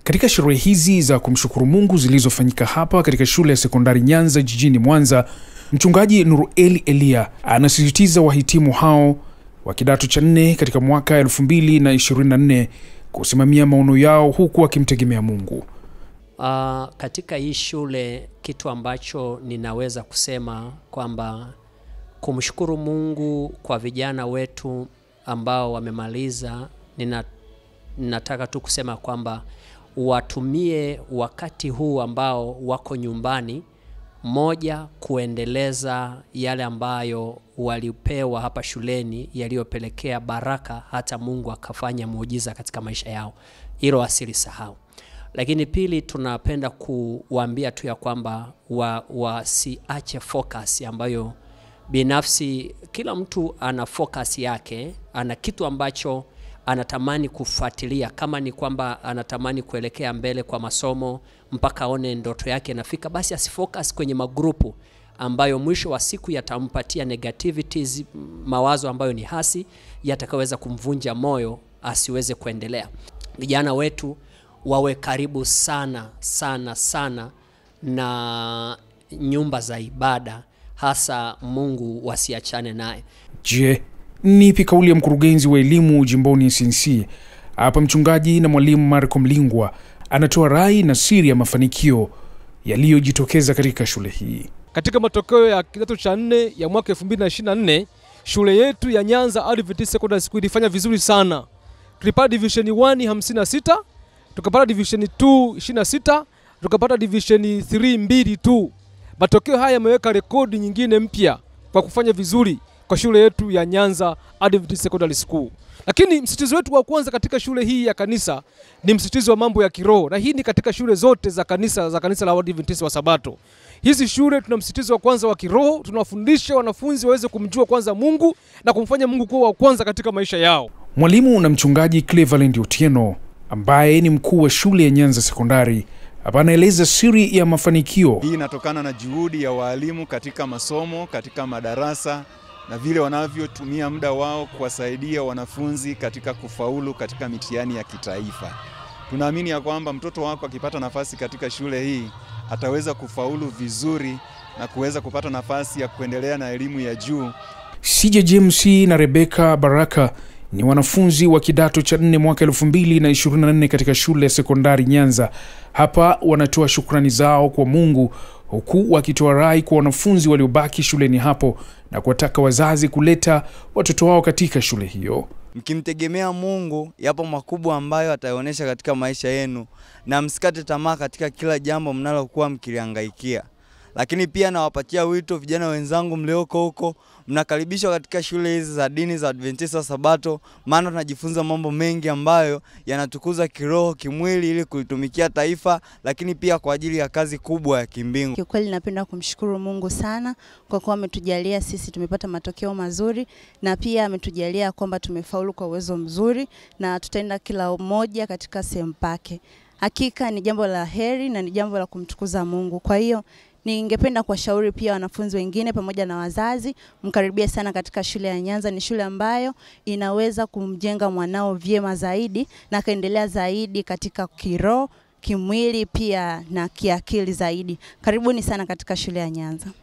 Katika sherehe hizi za kumshukuru Mungu zilizofanyika hapa katika shule ya sekondari Nyanza jijini Mwanza, Mchungaji Nurueli Elia anasisitiza wahitimu hao wa kidato cha 4 katika mwaka 2024 kusimamia maono yao huku akimtegemea Mungu. Katika hii shule kitu ambacho ninaweza kusema kwamba kumshukuru Mungu kwa vijana wetu ambao wamemaliza, ninataka tu kusema kwamba watumie wakati huu ambao wako nyumbani, moja, kuendeleza yale ambayo walipewa hapa shuleni yaliyopelekea baraka hata Mungu akafanya muujiza katika maisha yao. Hilo wasilisahau. Lakini pili, tunapenda kuwaambia tu ya kwamba wasiache focus ambayo binafsi kila mtu ana focus yake, ana kitu ambacho anatamani kufuatilia. Kama ni kwamba anatamani kuelekea mbele kwa masomo mpaka aone ndoto yake inafika, basi asifocus kwenye magrupu ambayo mwisho wa siku yatampatia negativities, mawazo ambayo ni hasi, yatakaweza kumvunja moyo asiweze kuendelea. Vijana wetu wawe karibu sana na nyumba za ibada, hasa Mungu wasiachane naye. Je, nipi kauli ya mkurugenzi wa elimu jimboni SNC? Hapa mchungaji na mwalimu Marko Mlingwa anatoa rai na siri ya mafanikio yaliyojitokeza katika shule hii. Katika matokeo ya kidato cha 4 ya mwaka 2024, shule yetu ya Nyanza Adventist Secondary School ilifanya vizuri sana. Tulipata division 1 56, tukapata division 2 26, tukapata division 3 2 tu. Matokeo haya yameweka rekodi nyingine mpya kwa kufanya vizuri kwa shule yetu ya Nyanza Adventist Secondary School. Lakini msitizo wetu wa kwanza katika shule hii ya kanisa ni msitizo wa mambo ya kiroho, na hii ni katika shule zote za kanisa la Adventist wa Sabato. Hizi shule tuna msitizo wa kwanza wa kiroho, tunawafundisha wanafunzi waweze kumjua kwanza Mungu na kumfanya Mungu kuwa wa kwanza katika maisha yao. Mwalimu na mchungaji Cleveland Otieno ambaye ni mkuu wa shule ya Nyanza Sekondari hapa anaeleza siri ya mafanikio. Hii inatokana na juhudi ya walimu katika masomo, katika madarasa, na vile wanavyotumia muda wao kuwasaidia wanafunzi katika kufaulu katika mitihani ya kitaifa. Tunaamini ya kwamba mtoto wako akipata nafasi katika shule hii ataweza kufaulu vizuri na kuweza kupata nafasi ya kuendelea na elimu ya juu. CJ James na Rebecca Baraka ni wanafunzi wa kidato cha 4 mwaka 2024 katika shule ya sekondari Nyanza. Hapa wanatoa shukrani zao kwa Mungu huku wakitoa rai kwa wanafunzi waliobaki shuleni hapo na kuwataka wazazi kuleta watoto wao katika shule hiyo. Mkimtegemea Mungu, yapo makubwa ambayo atayaonesha katika maisha yenu, na msikate tamaa katika kila jambo mnalokuwa mkilihangaikia. Lakini pia nawapatia wito vijana wenzangu mlioko huko, mnakaribishwa katika shule hizi za dini za Adventist wa Sabato, maana tunajifunza mambo mengi ambayo yanatukuza kiroho, kimwili ili kulitumikia taifa, lakini pia kwa ajili ya kazi kubwa ya kimbingu. Kwa kweli napenda kumshukuru Mungu sana kwa kuwa ametujalia sisi tumepata matokeo mazuri, na pia ametujalia kwamba tumefaulu kwa uwezo mzuri na tutaenda kila mmoja katika sehemu pake. Hakika ni jambo la heri na ni jambo la kumtukuza Mungu. Kwa hiyo ningependa kuwashauri pia wanafunzi wengine pamoja na wazazi, mkaribie sana katika shule ya Nyanza. Ni shule ambayo inaweza kumjenga mwanao vyema zaidi na kaendelea zaidi katika kiroho, kimwili pia na kiakili zaidi. Karibuni sana katika shule ya Nyanza.